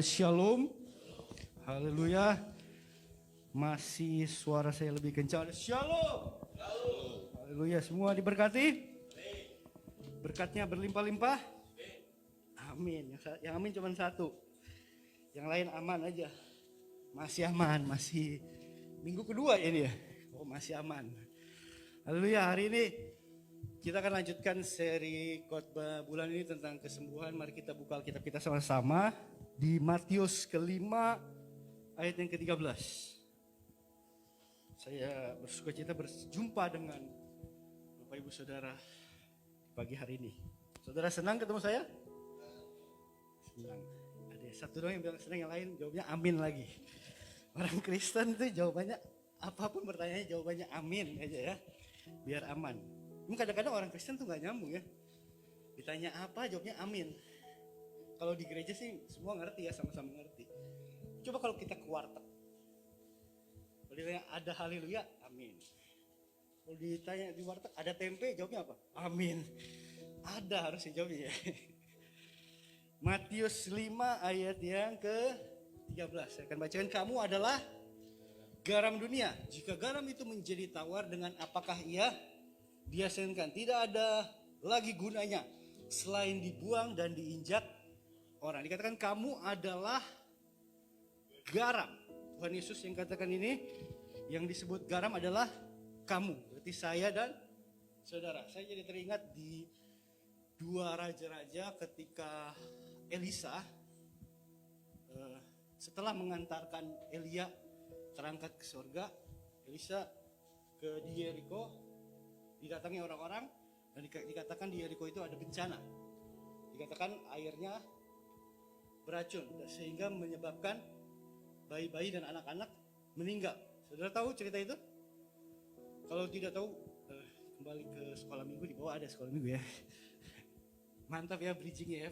Shalom, haleluya. Masih suara saya lebih kencang. Shalom, haleluya. Semua diberkati, berkatnya berlimpah-limpah. Amin. Yang amin cuma satu, yang lain aman aja. Masih aman, masih minggu kedua ini ya. Oh masih aman. Haleluya. Hari ini kita akan lanjutkan seri khotbah bulan ini tentang kesembuhan. Mari kita buka Alkitab kita sama-sama di Matius kelima ayat yang ke-13. Saya bersukacita berjumpa dengan Bapak Ibu Saudara pagi hari ini. Saudara senang ketemu saya? Senang. Ada satu doang yang bilang senang, yang lain jawabnya amin lagi. Orang Kristen tuh jawabannya apapun bertanya jawabannya amin aja ya, biar aman. Kadang-kadang orang Kristen tuh gak nyambung ya. Ditanya apa jawabnya amin. Kalau di gereja sih semua ngerti ya, sama-sama ngerti. Coba kalau kita ke warteg, kalau ditanya ada haleluya, amin. Kalau ditanya di warteg ada tempe, jawabnya apa? Amin. Ada harus dijawabnya ya. Matius 5 ayat yang ke-13. Saya akan bacakan. Kamu adalah garam dunia. Jika garam itu menjadi tawar, dengan apakah ia dihasilkan? Tidak ada lagi gunanya selain dibuang dan diinjak orang. Dikatakan kamu adalah garam. Tuhan Yesus yang katakan ini, yang disebut garam adalah kamu. Berarti saya dan saudara. Saya jadi teringat di dua raja-raja ketika Elisa setelah mengantarkan Elia terangkat ke surga, Elisa di Yeriko didatangi orang-orang dan dikatakan di Yeriko itu ada bencana. Dikatakan airnya beracun sehingga menyebabkan bayi-bayi dan anak-anak meninggal. Saudara tahu cerita itu? Kalau tidak tahu, kembali ke sekolah minggu, di bawah ada sekolah minggu ya. Mantap ya bridgingnya ya.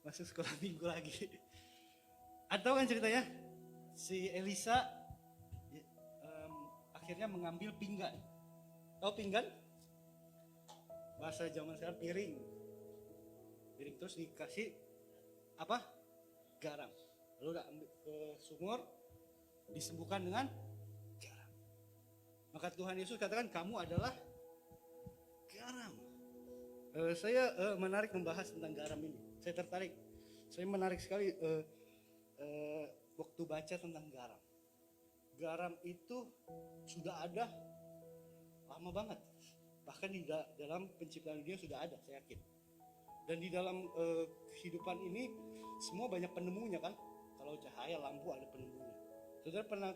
Masuk sekolah minggu lagi. Atau kan ceritanya si Elisa akhirnya mengambil pinggan. Tahu pinggan? Bahasa zaman sekarang piring. Piring terus dikasih apa? Garam. Lalu udah ambil ke sumur, disembuhkan dengan garam. Maka Tuhan Yesus katakan kamu adalah garam. Saya menarik membahas tentang garam ini. Saya tertarik. Saya menarik sekali waktu baca tentang garam. Garam itu sudah ada lama banget. Bahkan di dalam penciptaan dunia sudah ada, saya yakin. Dan di dalam kehidupan ini semua banyak penemunya kan. Kalau cahaya, lampu ada penemunya. Saudara pernah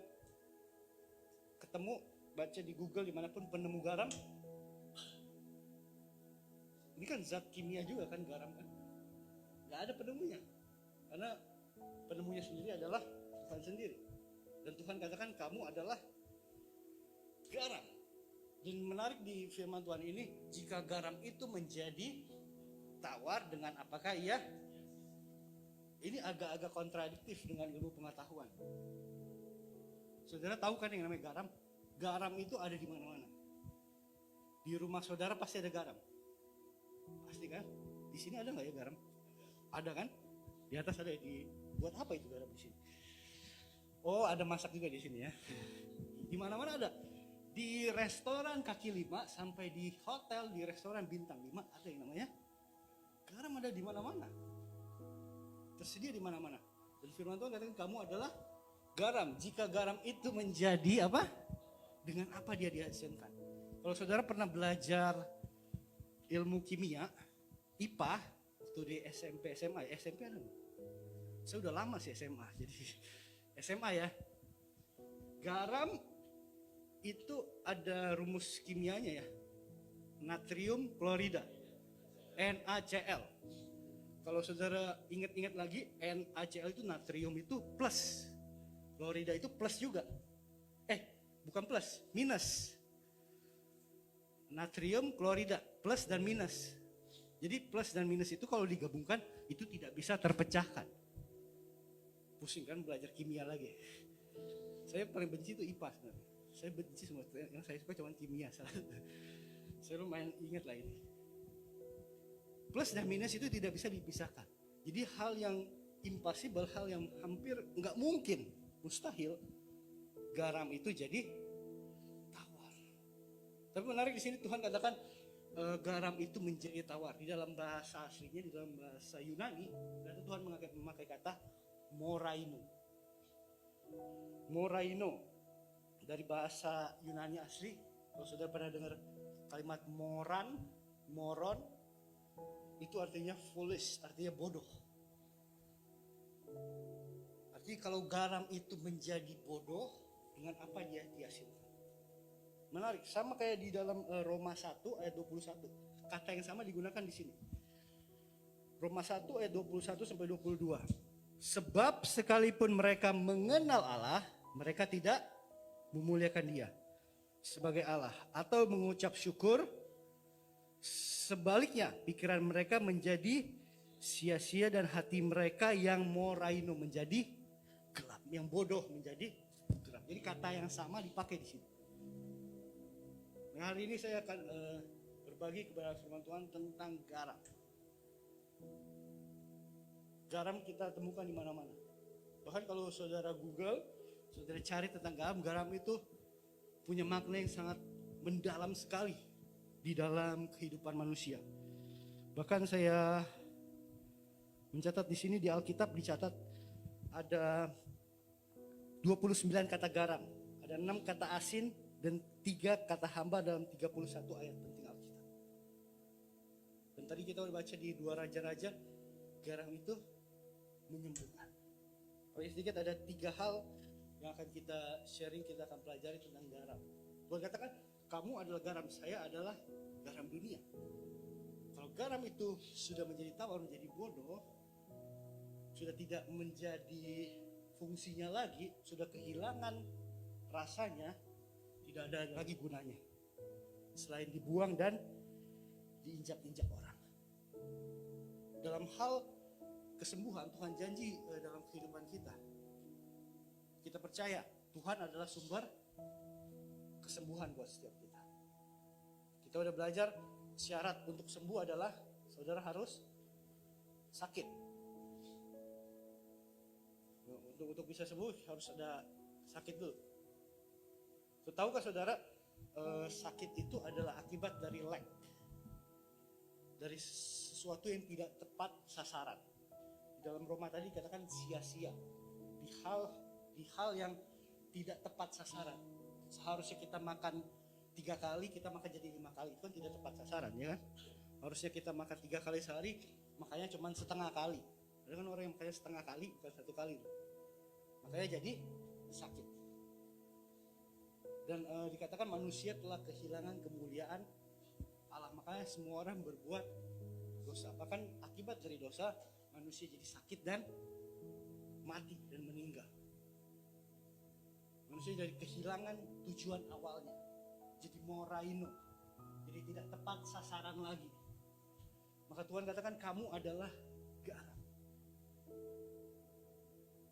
ketemu, baca di Google dimanapun penemu garam? Ini kan zat kimia juga kan garam kan. Gak ada penemunya. Karena penemunya sendiri adalah Tuhan sendiri. Dan Tuhan katakan kamu adalah garam. Dan menarik di firman Tuhan ini, jika garam itu menjadi tawar, dengan apakah ia? Ini agak-agak kontradiktif dengan ilmu pengetahuan. Saudara tahu kan yang namanya garam? Garam itu ada di mana-mana. Di rumah saudara pasti ada garam. Pasti kan? Di sini ada nggak ya garam? Ada kan? Di atas ada. Buat apa itu garam di sini? Oh, ada masak juga di sini ya. Di mana-mana ada. Di restoran kaki lima sampai di hotel, di restoran bintang 5 ada yang namanya garam, ada di mana-mana. Tersedia di mana-mana. Dan firman Tuhan katakan kamu adalah garam. Jika garam itu menjadi apa? Dengan apa dia dihasilkan? Kalau saudara pernah belajar ilmu kimia, IPA, waktu di SMP, SMA, SMP ada nggak? Saya udah lama sih SMA, jadi SMA ya. Garam itu ada rumus kimianya ya, natrium klorida, NaCl. Kalau saudara ingat-ingat lagi, NaCl itu natrium itu plus, klorida itu plus juga. Bukan plus, minus. Natrium klorida plus dan minus. Jadi plus dan minus itu kalau digabungkan itu tidak bisa terpecahkan. Pusing kan belajar kimia lagi. Saya paling benci itu IPA sebenarnya. Saya benci semua, yang saya suka cuma kimia. Saya lumayan ingat lah ini. Plus dan minus itu tidak bisa dipisahkan. Jadi hal yang impossible, hal yang hampir nggak mungkin, mustahil, garam itu jadi tawar. Tapi menarik di sini Tuhan katakan garam itu menjadi tawar. Di dalam bahasa aslinya, di dalam bahasa Yunani, Tuhan memakai kata moraino. Moraino dari bahasa Yunani asli. Kalau saudara pernah dengar kalimat moron, itu artinya foolish, artinya bodoh. Artinya kalau garam itu menjadi bodoh, dengan apa dia dihasilkan? Menarik, sama kayak di dalam Roma 1 ayat 21. Kata yang sama digunakan di sini. Roma 1 ayat 21 sampai 22. Sebab sekalipun mereka mengenal Allah, mereka tidak memuliakan Dia sebagai Allah atau mengucap syukur. Sebaliknya, pikiran mereka menjadi sia-sia dan hati mereka yang moraino menjadi gelap, yang bodoh menjadi gelap. Jadi kata yang sama dipakai di sini. Nah, hari ini saya akan berbagi kepada firman Tuhan tentang garam. Garam kita temukan di mana-mana. Bahkan kalau saudara Google, saudara cari tentang garam itu punya makna yang sangat mendalam sekali di dalam kehidupan manusia. Bahkan saya mencatat di sini di Alkitab dicatat ada 29 kata garam, ada 6 kata asin dan 3 kata hamba dalam 31 ayat penting Alkitab. Dan tadi kita udah baca di 2 Raja-Raja, garam itu menyembuhkan. Kalau sedikit ada 3 hal yang akan kita sharing, kita akan pelajari tentang garam. Tuhan katakan, kamu adalah garam, saya adalah garam dunia. Kalau garam itu sudah menjadi tawar, menjadi bodoh, sudah tidak menjadi fungsinya lagi, sudah kehilangan rasanya, tidak ada lagi gunanya selain dibuang dan diinjak-injak orang. Dalam hal kesembuhan, Tuhan janji dalam kehidupan kita. Kita percaya Tuhan adalah sumber kesembuhan buat setiap kita. Kita udah belajar syarat untuk sembuh adalah saudara harus sakit. Untuk bisa sembuh harus ada sakit dulu. Tahukah saudara, sakit itu adalah akibat dari lack, dari sesuatu yang tidak tepat sasaran. Di dalam Roma tadi katakan sia-sia, di hal yang tidak tepat sasaran. Seharusnya kita makan 3 kali, kita makan jadi 5 kali, itu kan tidak tepat sasaran, ya kan? Harusnya kita makan 3 kali sehari, makanya cuma setengah kali. Ada kan orang yang makannya setengah kali, bukan 1 kali, makanya jadi sakit. Dan dikatakan manusia telah kehilangan kemuliaan Allah, makanya semua orang berbuat dosa. Bahkan akibat dari dosa, manusia jadi sakit dan mati dan meninggal. Manusia jadi kehilangan tujuan awalnya, jadi moraino, jadi tidak tepat sasaran lagi. Maka Tuhan katakan kamu adalah garam,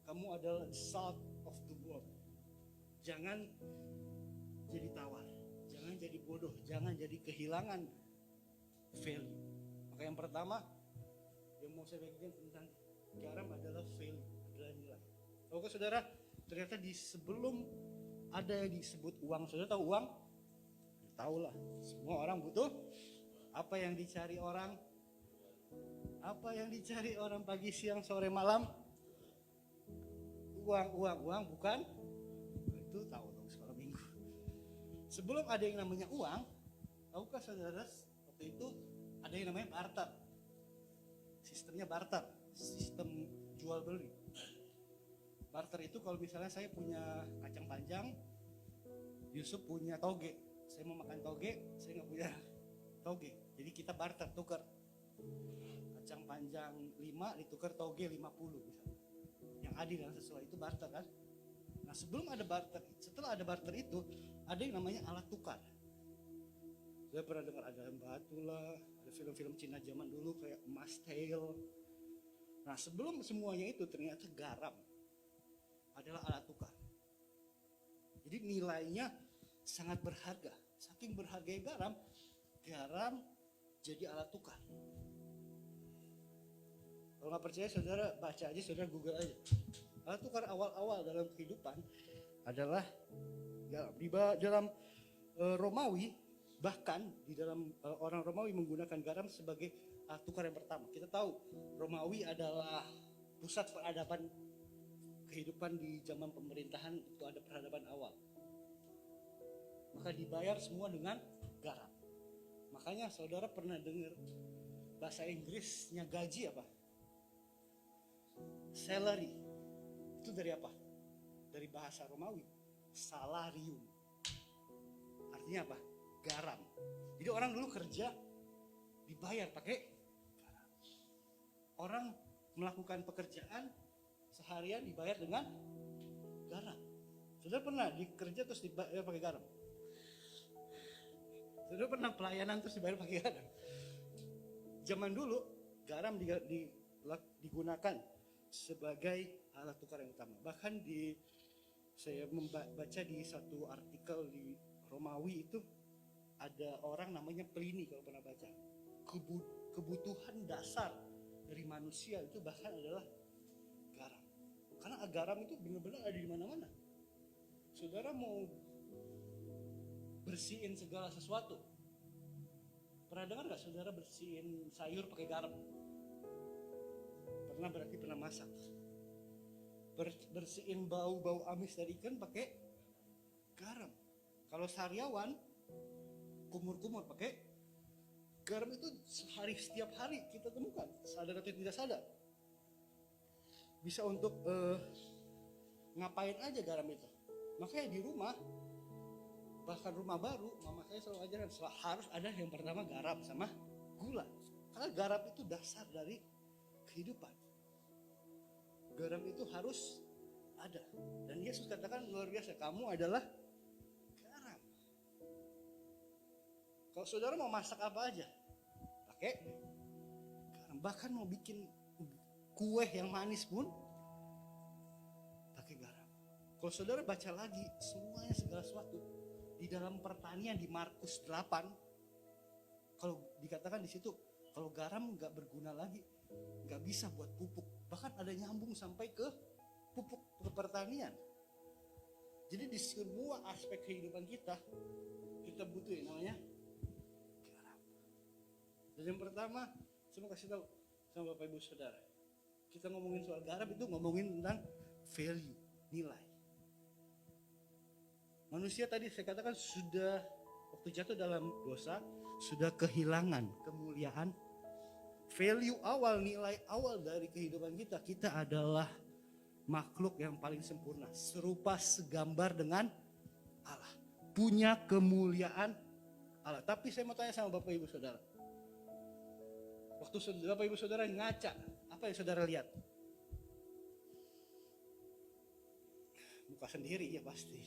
kamu adalah salt of the world. Jangan jadi tawar, jangan jadi bodoh, jangan jadi kehilangan value. Maka yang pertama yang mau saya bagikan tentang garam adalah value, adalah nilai. Oke saudara, ternyata di sebelum ada yang disebut uang, saudara tahu uang? Tahu lah, semua orang butuh. Apa yang dicari orang? Apa yang dicari orang pagi, siang, sore, malam? Uang, bukan? Itu tahu dong sekolah minggu. Sebelum ada yang namanya uang, tahukah saudara, waktu itu ada yang namanya barter. Sistemnya barter, sistem jual beli. Barter itu kalau misalnya saya punya kacang panjang, Yusuf punya toge. Saya mau makan toge, saya nggak punya toge. Jadi kita barter, tukar. Kacang panjang 5 ditukar toge 50 misalnya. Yang adil dan sesuai, itu barter kan. Nah sebelum ada barter, setelah ada barter itu, ada yang namanya alat tukar. Saya pernah dengar ada batu lah, ada film-film Cina zaman dulu kayak emas tail. Nah sebelum semuanya itu ternyata garam adalah alat tukar. Jadi nilainya sangat berharga. Saking berhargai garam jadi alat tukar. Kalau nggak percaya saudara baca aja, saudara Google aja. Alat tukar awal-awal dalam kehidupan adalah dalam Romawi, bahkan di dalam orang Romawi menggunakan garam sebagai alat tukar yang pertama. Kita tahu Romawi adalah pusat peradaban kehidupan di zaman pemerintahan, itu ada peradaban awal. Maka dibayar semua dengan garam. Makanya saudara pernah dengar bahasa Inggrisnya gaji apa? Salary. Itu dari apa? Dari bahasa Romawi, salarium. Artinya apa? Garam. Jadi orang dulu kerja dibayar pakai garam. Orang melakukan pekerjaan seharian dibayar dengan garam. Saudara pernah dikerja terus dibayar pakai garam? Saudara pernah pelayanan terus dibayar pakai garam? Zaman dulu garam digunakan sebagai alat tukar yang utama. Bahkan saya membaca di satu artikel di Romawi itu ada orang namanya Pliny, kalau pernah baca. Kebutuhan dasar dari manusia itu bahkan adalah garam. Karena garam itu benar-benar ada di mana-mana. Saudara mau bersihin segala sesuatu, pernah dengar nggak saudara bersihin sayur pakai garam? Pernah, berarti pernah masak. Bersihin bau-bau amis dari ikan pakai garam. Kalau sariawan kumur-kumur pakai garam. Itu setiap hari kita temukan, sadar atau tidak sadar. Bisa untuk ngapain aja garam itu. Makanya di rumah, bahkan rumah baru, mama saya selalu ajarkan harus ada yang pertama garam sama gula. Karena garam itu dasar dari kehidupan. Garam itu harus ada. Dan Yesus katakan luar biasa, kamu adalah garam. Kalau saudara mau masak apa aja, pakai garam. Bahkan mau bikin kue yang manis pun pakai garam. Kalau saudara baca lagi semuanya, segala sesuatu di dalam pertanian di Markus 8, kalau dikatakan di situ kalau garam nggak berguna lagi, nggak bisa buat pupuk. Bahkan ada nyambung sampai ke pupuk ke pertanian. Jadi di semua aspek kehidupan kita butuh yang namanya garam. Dan yang pertama, saya mau kasih tahu sama Bapak Ibu Saudara, kita ngomongin soal garam itu ngomongin tentang value, nilai. Manusia tadi saya katakan sudah waktu jatuh dalam dosa sudah kehilangan kemuliaan. Value awal, nilai awal dari kehidupan kita adalah makhluk yang paling sempurna, serupa segambar dengan Allah, punya kemuliaan Allah. Tapi saya mau tanya sama Bapak Ibu Saudara, waktu Bapak Ibu Saudara ngaca, apa yang saudara lihat? Muka sendiri ya pasti.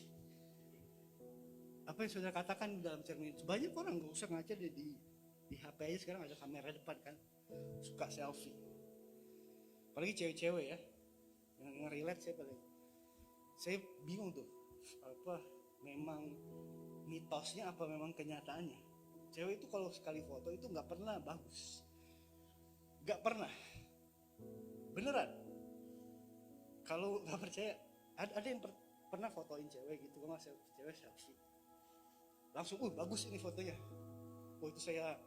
Apa yang saudara katakan dalam cermin? Banyak orang nggak usah ngaca di HP aja, sekarang ada kamera depan kan, suka selfie. Apalagi cewek-cewek ya, yang nge-relate saya bingung tuh, apa memang mitosnya apa memang kenyataannya. Cewek itu kalau sekali foto itu nggak pernah bagus, nggak pernah, beneran. Kalau nggak percaya, ada yang pernah fotoin cewek gitu, kalau cewek selfie, langsung bagus ini fotonya. Oh itu saya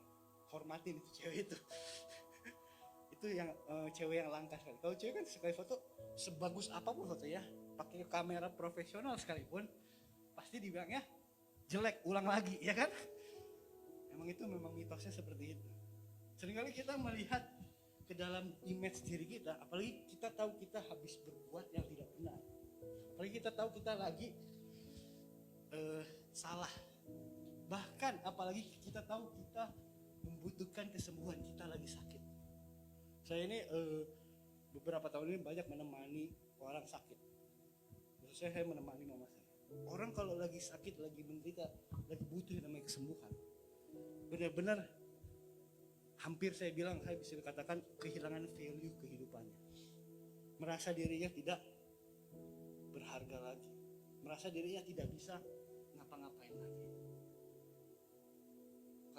hormatin itu cewek itu. Itu yang cewek yang langka sekali. Kalau cewek kan sekali foto sebagus apapun fotonya, pakai kamera profesional sekalipun pasti dibilangnya jelek, ulang lagi, ya kan? Memang mitosnya seperti itu. Seringkali kita melihat ke dalam image diri kita, apalagi kita tahu kita habis berbuat yang tidak benar, apalagi kita tahu kita lagi salah, bahkan apalagi kita tahu kita membutuhkan kesembuhan, kita lagi sakit. Saya ini beberapa tahun ini banyak menemani orang sakit. Maksud saya menemani mama saya. Orang kalau lagi sakit, lagi menderita, lagi butuh yang namanya kesembuhan, benar-benar hampir saya bilang, saya bisa dikatakan kehilangan value kehidupannya. Merasa dirinya tidak berharga lagi, merasa dirinya tidak bisa ngapa-ngapain lagi.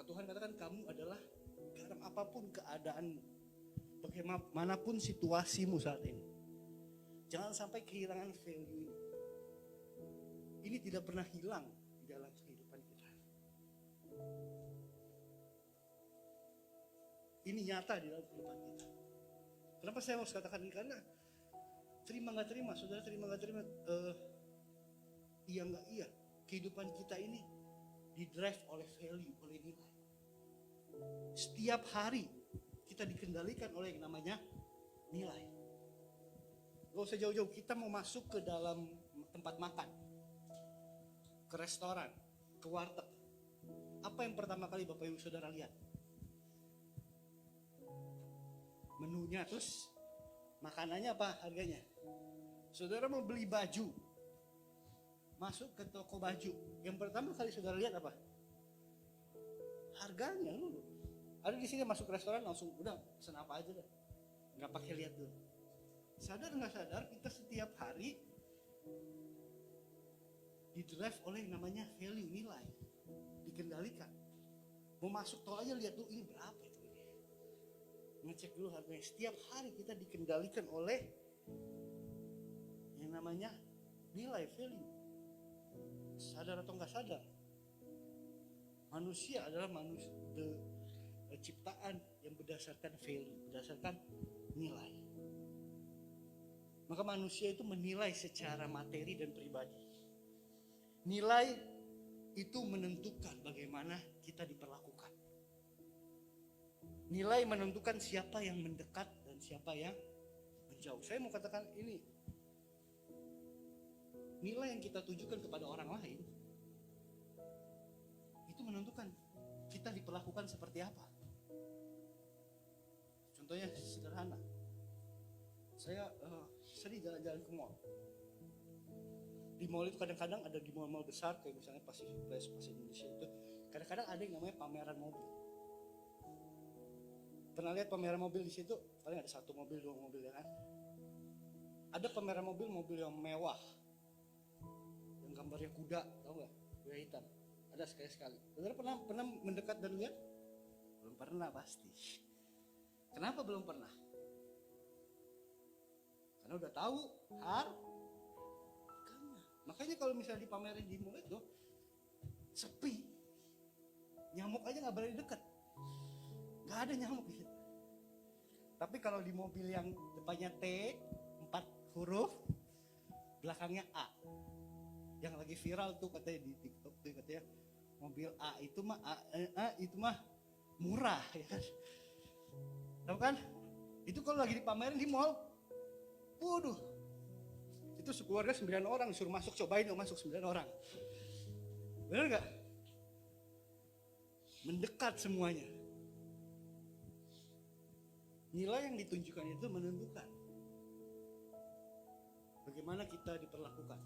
Tuhan katakan kamu adalah garam, apapun keadaanmu, bagaimanapun situasimu saat ini, jangan sampai kehilangan value ini. Ini tidak pernah hilang di dalam kehidupan kita. Ini nyata di dalam kehidupan kita. Kenapa saya harus katakan ini? Karena terima nggak terima, saudara terima nggak terima, iya nggak iya, kehidupan kita ini didrive oleh value, oleh nilai. Setiap hari kita dikendalikan oleh yang namanya nilai. Gak usah jauh-jauh, kita mau masuk ke dalam tempat makan, ke restoran, ke warteg. Apa yang pertama kali Bapak Ibu Saudara lihat? Menunya, terus makanannya apa harganya. Saudara mau beli baju, masuk ke toko baju, yang pertama kali saudara lihat apa? Harganya dulu. Ada di sini masuk restoran langsung udah pesan apa aja dah, nggak pakai lihat dulu. Sadar nggak sadar kita setiap hari didrive oleh yang namanya value, nilai, dikendalikan. Mau masuk tol aja lihat dulu ini berapa itu. Ngecek dulu harganya. Setiap hari kita dikendalikan oleh yang namanya nilai, value. Sadar atau nggak sadar, manusia adalah ciptaan yang berdasarkan value, berdasarkan nilai. Maka manusia itu menilai secara materi dan pribadi. Nilai itu menentukan bagaimana kita diperlakukan. Nilai menentukan siapa yang mendekat dan siapa yang menjauh. Saya mau katakan ini, nilai yang kita tujukan kepada orang lain itu menentukan kita diperlakukan seperti apa. Contohnya sederhana, saya sering jalan-jalan ke mall. Di mall itu kadang-kadang ada, di mall-mall besar kayak misalnya Pacific Place, Pas Indonesia itu, kadang-kadang ada yang namanya pameran mobil. Pernah lihat pameran mobil di situ? Paling ada 1 mobil, 2 mobil, ya kan? Ada pameran mobil yang mewah, yang gambarnya kuda, tahu nggak? Kuda hitam. Ada sekali-sekali. Saudara pernah mendekat dan lihat? Belum pernah pasti. Kenapa belum pernah? Karena udah tahu harganya. Makanya kalau misalnya dipamerin di mall itu sepi, nyamuk aja nggak berani dekat. Nggak ada nyamuk di situ. Tapi kalau di mobil yang depannya T, 4 huruf, belakangnya A, yang lagi viral tuh katanya di TikTok tuh, katanya mobil A itu mah murah, ya kan? Tahu kan? Itu kalau lagi dipamerin di mall, waduh, itu sekeluarga 9 orang disuruh masuk, cobain dong masuk 9 orang. Benar nggak? Mendekat semuanya. Nilai yang ditunjukkan itu menentukan bagaimana kita diperlakukan.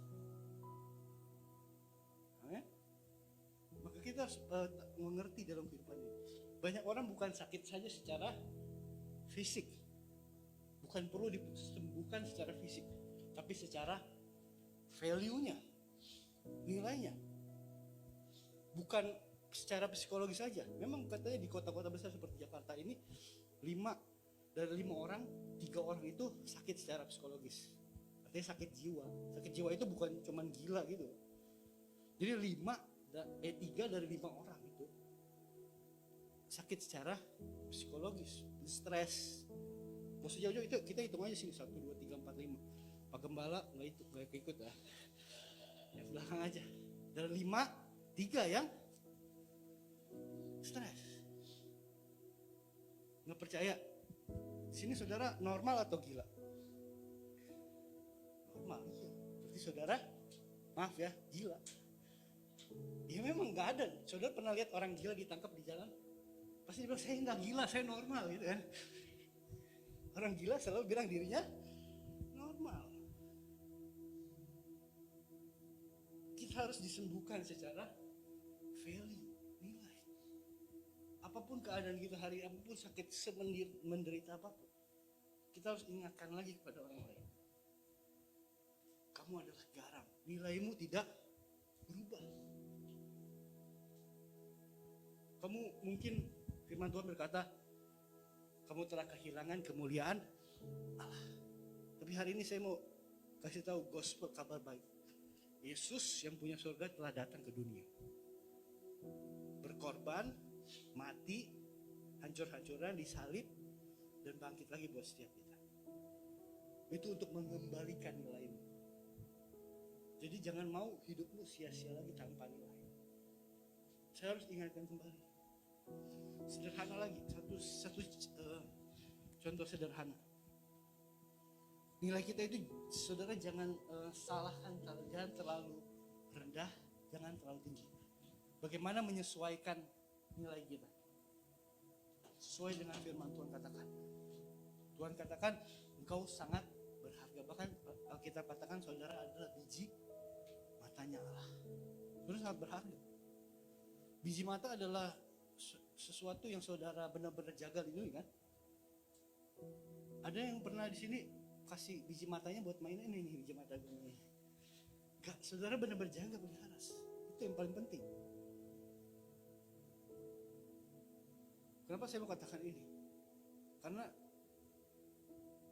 Maka kita harus mengerti dalam kehidupan ini. Banyak orang bukan sakit saja secara fisik, bukan perlu disembuhkan secara fisik, tapi secara value-nya, nilainya. Bukan secara psikologis saja. Memang katanya di kota-kota besar seperti Jakarta ini, 5 dari 5 orang, 3 orang itu sakit secara psikologis. Artinya sakit jiwa. Sakit jiwa itu bukan cuman gila gitu. Jadi 3 dari 5 orang itu sakit secara psikologis, stres. Gak usah jauh-jauh, itu kita hitung aja sini 1, 2, 3, 4, 5. Pak Gembala nggak ikut ya. Yang belakang aja. Dari 5, 3 yang stres. Nggak percaya? Sini saudara normal atau gila? Normal. Berarti saudara, maaf ya, gila. Ya memang nggak ada. Saudara pernah lihat orang gila ditangkap di jalan? Pasti dia bilang, saya nggak gila, saya normal gitu kan. Orang gila selalu bilang dirinya normal. Kita harus disembuhkan secara value, nilai. Apapun keadaan kita hari, apapun sakit, menderita apapun, kita harus ingatkan lagi kepada orang lain. Kamu adalah garam, nilaimu tidak berubah. Kamu mungkin, firman Tuhan berkata, kamu telah kehilangan kemuliaan Allah. Tapi hari ini saya mau kasih tahu gospel, kabar baik. Yesus yang punya surga telah datang ke dunia, berkorban, mati, hancur-hancuran, disalib, dan bangkit lagi buat setiap kita. Itu untuk mengembalikan nilaimu. Jadi jangan mau hidupmu sia-sia lagi tanpa nilai. Saya harus ingatkan kembali. Sederhana lagi, satu contoh sederhana. Nilai kita itu, saudara, jangan salahkan, jangan terlalu rendah, jangan terlalu tinggi. Bagaimana menyesuaikan nilai kita? Sesuai dengan firman Tuhan katakan. Tuhan katakan engkau sangat berharga. Bahkan Alkitab katakan saudara adalah biji matanya Allah. Saudara sangat berharga. Biji mata adalah sesuatu yang saudara benar-benar jaga lindungi kan? Ada yang pernah di sini kasih biji matanya buat mainan ini biji mata gue ini? Gak, saudara benar-benar jaga, pelihara. Itu yang paling penting. Kenapa saya mau katakan ini? Karena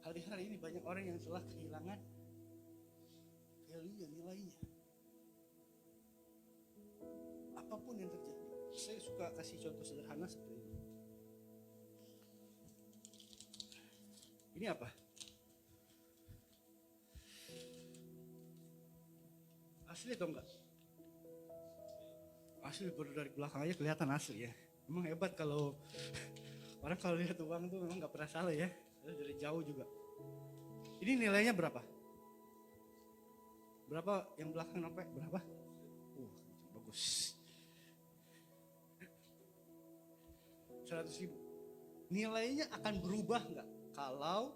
hari-hari ini banyak orang yang telah kehilangan value, nilainya. Apapun yang terjadi. Saya suka kasih contoh sederhana seperti ini. Ini apa? Asli atau enggak? Asli, baru dari belakang aja kelihatan asli ya. Emang hebat kalau orang kalau lihat uang tuh memang nggak pernah salah ya. Dari jauh juga. Ini nilainya berapa? Berapa yang belakang sampai berapa? Bagus. 100.000. Nilainya akan berubah nggak kalau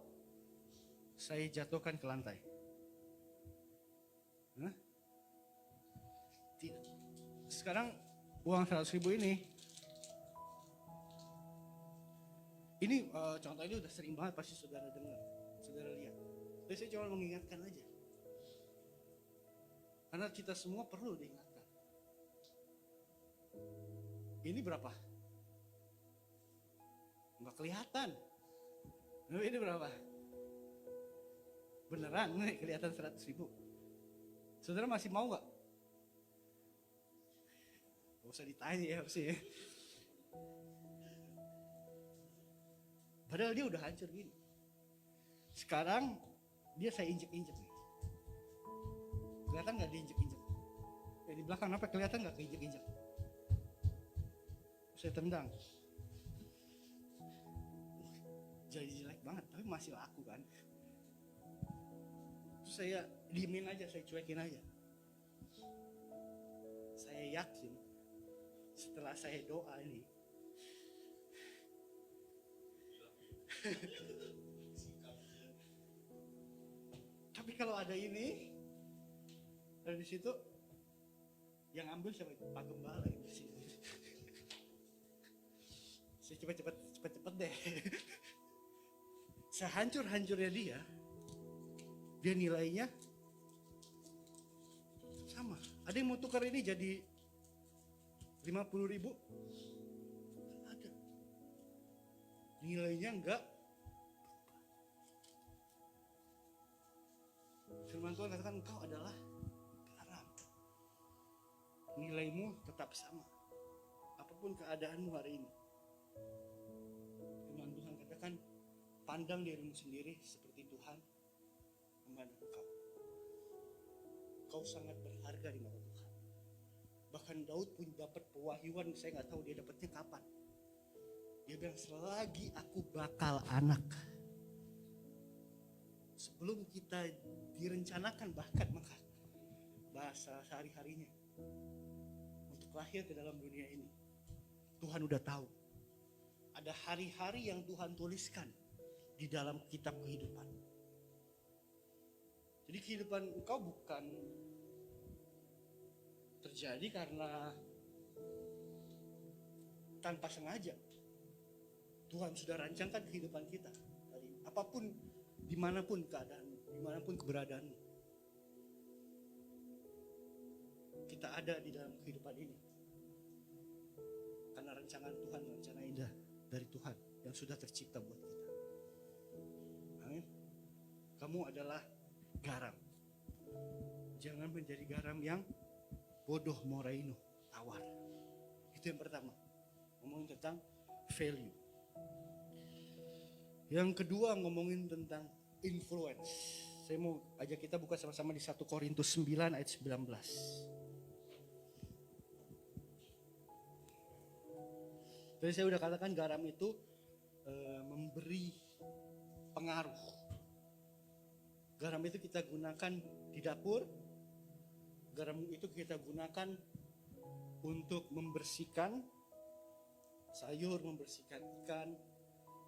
saya jatuhkan ke lantai? Hah? Tidak. Sekarang uang 100.000 ini contoh ini udah sering banget pasti saudara dengar, saudara lihat. Tapi saya cuma mengingatkan aja. Karena kita semua perlu diingatkan. Ini berapa? Nggak kelihatan. Nah, ini berapa? Beneran nih kelihatan 100.000. Saudara masih mau nggak? Gak usah ditanya ya harusnya ya. Padahal dia udah hancur gini. Sekarang dia saya injek-injek nih. Kelihatan nggak diinjek-injek? Ya, di belakang apa kelihatan nggak keinjek-injek? Saya tendang. Jadi jelek banget, tapi masih laku kan. Terus saya diemin aja, saya cuekin aja. Saya yakin setelah saya doa ini, tapi kalau ada ini, dari situ yang ambil siapa itu? Pak Gembala yang di sini. Saya cepet deh. Sehancur-hancurnya dia nilainya sama. Ada yang mau tukar ini jadi 50.000? Ada. Nilainya enggak. Firman Tuhan katakan engkau adalah garam. Nilaimu tetap sama. Apapun keadaanmu hari ini. Firman Tuhan katakan pandang dirimu sendiri seperti Tuhan memandang engkau. Kau sangat berharga di mata Tuhan. Bahkan Daud pun dapat pewahyuan, saya nggak tahu dia dapatnya kapan. Dia bilang selagi aku bakal anak, sebelum kita direncanakan bahkan maka bahasa sehari-harinya untuk lahir ke dalam dunia ini, Tuhan udah tahu. Ada hari-hari yang Tuhan tuliskan di dalam kitab kehidupan. Jadi kehidupan engkau bukan terjadi karena tanpa sengaja. Tuhan sudah rancangkan kehidupan kita. Apapun, dimanapun keadaanmu, dimanapun keberadaanmu, kita ada di dalam kehidupan ini karena rancangan Tuhan, rencana indah dari Tuhan yang yang sudah tercipta buat kita. Amin. Kamu adalah garam. Jangan menjadi garam yang bodoh moraino, tawar. Itu yang pertama. Ngomongin tentang value. Yang kedua ngomongin tentang influence. Saya mau ajak kita buka sama-sama di 1 Korintus 9 ayat 19. Tadi saya udah katakan garam itu memberi pengaruh. Garam itu kita gunakan di dapur. Garam itu kita gunakan untuk membersihkan sayur, membersihkan ikan.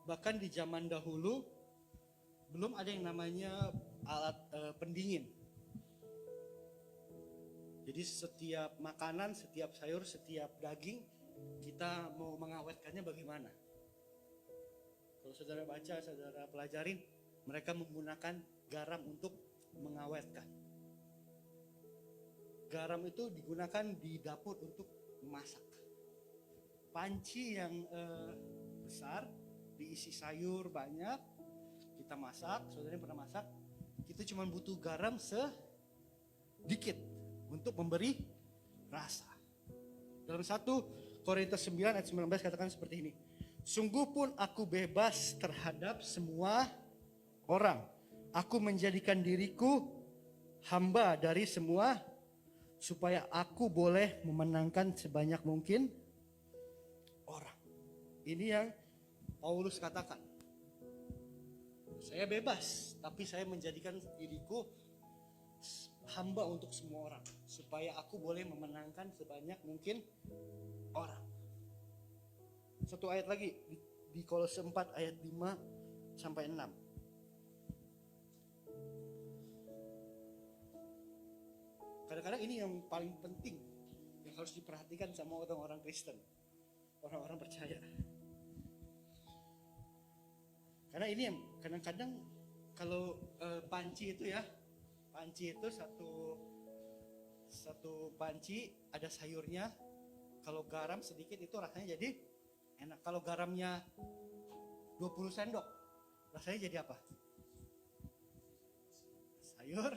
Bahkan di zaman dahulu belum ada yang namanya alat pendingin. Jadi setiap makanan, setiap sayur, setiap daging kita mau mengawetkannya bagaimana? Kalau saudara baca, saudara pelajarin, mereka menggunakan garam untuk mengawetkan. Garam itu digunakan di dapur untuk memasak. Panci yang besar diisi sayur banyak, kita masak. Saudara yang pernah masak, kita cuma butuh garam sedikit untuk memberi rasa. Dalam 1 Korintus 9 ayat 19 katakan seperti ini. Sungguh pun aku bebas terhadap semua orang. Aku menjadikan diriku hamba dari semua, supaya aku boleh memenangkan sebanyak mungkin orang. Ini yang Paulus katakan. Saya bebas, tapi saya menjadikan diriku hamba untuk semua orang, supaya aku boleh memenangkan sebanyak mungkin orang. Satu ayat lagi di Kolose 4 ayat 5 sampai 6. Kadang-kadang ini yang paling penting yang harus diperhatikan sama orang-orang Kristen, orang-orang percaya. Karena ini yang kadang-kadang kalau panci itu ya, panci itu satu panci ada sayurnya. Kalau garam sedikit itu rasanya jadi enak. Kalau garamnya 20 sendok, rasanya jadi apa? Sayur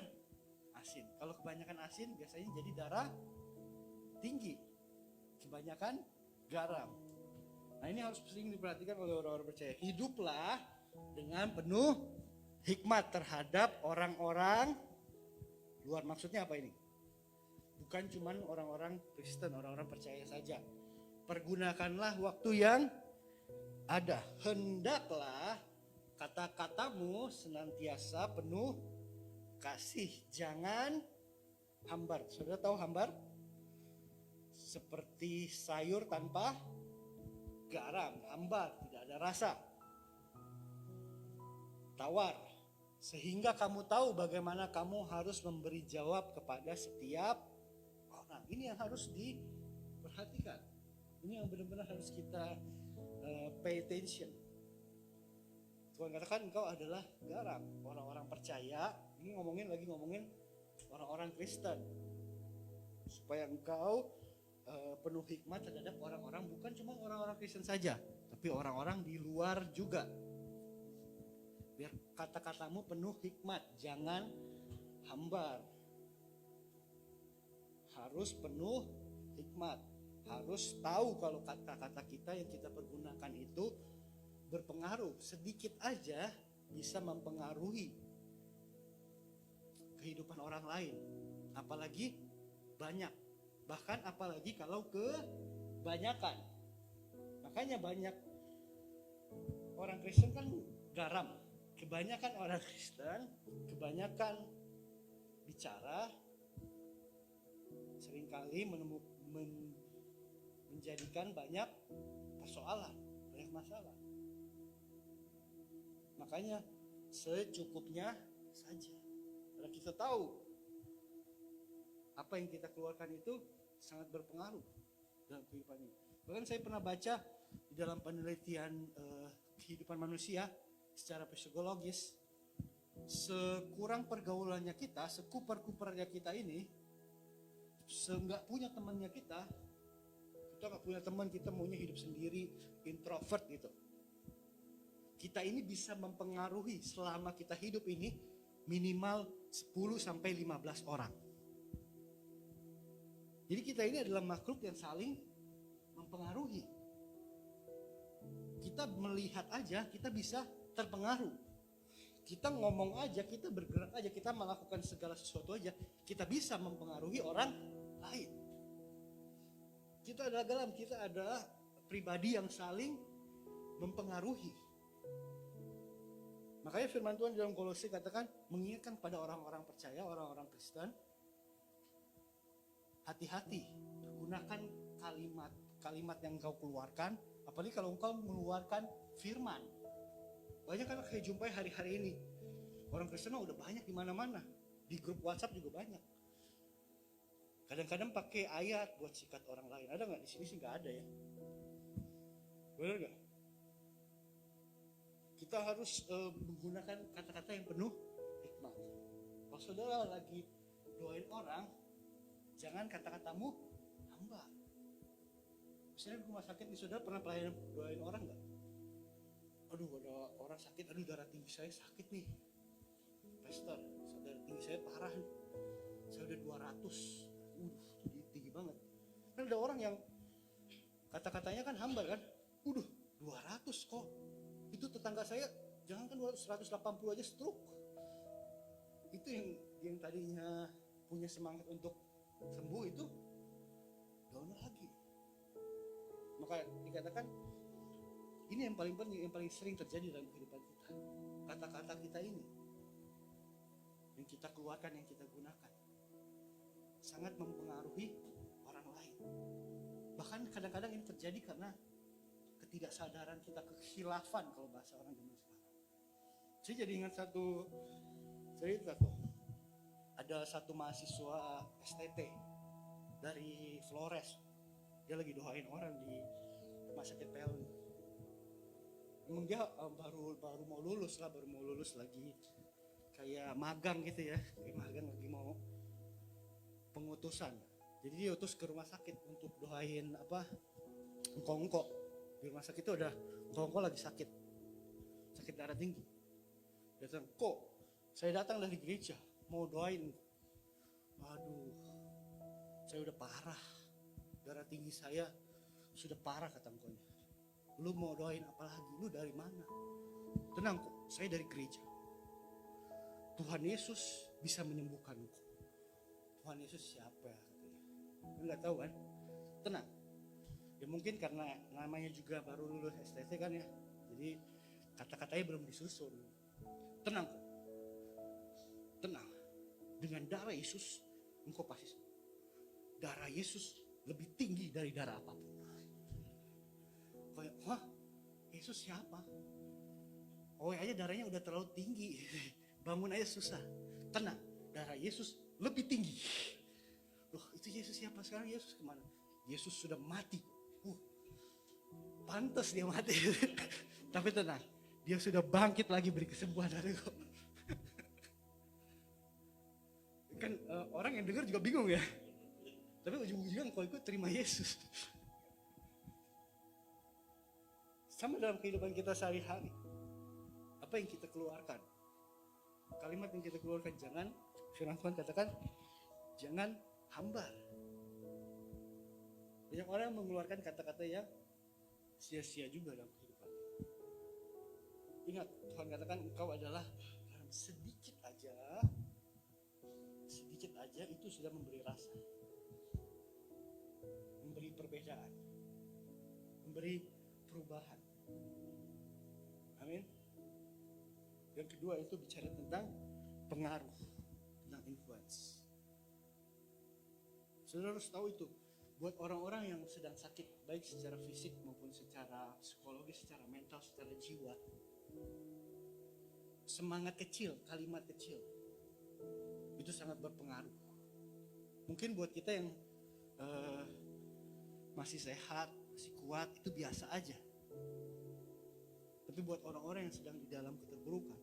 asin. Kalau kebanyakan asin biasanya jadi darah tinggi. Kebanyakan garam. Nah, ini harus sering diperhatikan oleh orang-orang percaya. Hiduplah dengan penuh hikmat terhadap orang-orang luar. Maksudnya apa ini? Bukan cuma orang-orang Kristen, orang-orang percaya saja. Pergunakanlah waktu yang ada. Hendaklah kata-katamu senantiasa penuh kasih. Jangan hambar. Saudara tahu hambar? Seperti sayur tanpa garam. Hambar, tidak ada rasa. Tawar. Sehingga kamu tahu bagaimana kamu harus memberi jawab kepada setiap orang. Ini yang harus diperhatikan. Ini yang benar-benar harus kita pay attention. Tuhan katakan engkau adalah garam. Orang-orang percaya, ini ngomongin orang-orang Kristen. Supaya engkau penuh hikmat terhadap orang-orang, bukan cuma orang-orang Kristen saja, tapi orang-orang di luar juga. Biar kata-katamu penuh hikmat, jangan hambar. Harus penuh hikmat. Harus tahu kalau kata-kata kita yang kita pergunakan itu berpengaruh. Sedikit aja bisa mempengaruhi kehidupan orang lain. Apalagi banyak. Bahkan apalagi kalau kebanyakan. Makanya banyak orang Kristen kan garam. Kebanyakan orang Kristen, kebanyakan bicara, seringkali menjadikan banyak persoalan, banyak masalah. Makanya secukupnya saja. Karena kita tahu apa yang kita keluarkan itu sangat berpengaruh dalam kehidupan ini. Bahkan saya pernah baca di dalam penelitian kehidupan manusia secara psikologis, sekurang pergaulannya kita, sekuper-kupernya kita ini, seenggak punya temannya kita nggak punya teman, kita maunya hidup sendiri, introvert gitu. kita ini bisa mempengaruhi selama kita hidup ini minimal 10 sampai 15 orang. Jadi kita ini adalah makhluk yang saling mempengaruhi. Kita melihat aja, kita bisa terpengaruh. Kita ngomong aja, kita bergerak aja, kita melakukan segala sesuatu aja, kita bisa mempengaruhi orang lain. Kita adalah pribadi yang saling mempengaruhi. Makanya firman Tuhan dalam Kolose katakan, mengingatkan pada orang-orang percaya, orang-orang Kristen, hati-hati, gunakan kalimat yang engkau keluarkan, apalagi kalau engkau mengeluarkan firman. Banyak kan saya jumpai hari-hari ini, orang Kristen udah banyak di mana-mana, di grup WhatsApp juga banyak. Kadang-kadang pakai ayat buat sikat orang lain. Ada nggak? Di sini sih nggak ada ya. Benar nggak? Kita harus menggunakan kata-kata yang penuh hikmat. Kalau saudara lagi doain orang, jangan kata-katamu hamba. Misalnya di rumah sakit, saudara pernah pelayanan doain orang nggak? Aduh, ada orang sakit, aduh darah tinggi saya sakit nih. Pastor, darah tinggi saya parah nih. Saya udah 200. Itu tinggi banget. Kan ada orang yang kata-katanya kan hamba kan. 200 kok. Itu tetangga saya, jangankan 180 aja stroke. Itu yang tadinya punya semangat untuk sembuh itu down lagi. Maka dikatakan ini yang paling penting, yang paling sering terjadi dalam kehidupan kita. Kata-kata kita ini yang kita keluarkan, yang kita gunakan sangat mempengaruhi orang lain. Bahkan kadang-kadang ini terjadi karena ketidaksadaran kita, kekhilafan kalau bahasa orang zaman sekarang. Saya jadi ingat satu cerita tuh. Ada satu mahasiswa STT dari Flores. Dia lagi doain orang di rumah sakit Pelni. Emang dia baru mau lulus lagi kayak magang gitu ya. Kayak magang lagi mau pengutusan. Jadi dia utus ke rumah sakit untuk doain engkong-engkong. Di rumah sakit itu ada engkong-engkong lagi sakit darah tinggi. Dia datang, kok saya datang dari gereja mau doain. Waduh, saya udah parah, darah tinggi saya sudah parah kata engkongnya. Lu mau doain apa lagi? Lu dari mana? Tenang kok, saya dari gereja. Tuhan Yesus bisa menyembuhkanmu. Tuhan Yesus siapa ya? Lu nggak tahu kan? Tenang. Ya mungkin karena namanya juga baru lulus STT kan ya. Jadi kata-katanya belum disusun. Tenang kok. Tenang. Dengan darah Yesus engkau pasti sembuh. Darah Yesus lebih tinggi dari darah apapun. Kayak, wah, Yesus siapa? Oh aja darahnya udah terlalu tinggi. Bangun aja susah. Tenang, darah Yesus lebih tinggi. Loh, itu Yesus siapa? Sekarang Yesus kemana? Yesus sudah mati. Pantas dia mati. Tapi tenang, dia sudah bangkit lagi beri kesembuhan dari kau. Kan orang yang dengar juga bingung ya. Tapi ujung-ujungnya kau ikut terima Yesus. Sama dalam kehidupan kita sehari-hari. Apa yang kita keluarkan? Kalimat yang kita keluarkan, jangan, firman Tuhan katakan, jangan hambar. Banyak orang mengeluarkan kata-kata yang sia-sia juga dalam kehidupan. Ingat, Tuhan katakan engkau adalah dalam sedikit aja itu sudah memberi rasa, memberi perbedaan, memberi perubahan. Amin. Yang kedua itu bicara tentang pengaruh, tentang influence. Saudara harus tahu itu, buat orang-orang yang sedang sakit, baik secara fisik maupun secara psikologis, secara mental, secara jiwa, semangat kecil, kalimat kecil, itu sangat berpengaruh. Mungkin buat kita yang masih sehat, masih kuat, itu biasa aja. Tapi buat orang-orang yang sedang di dalam keterburukan,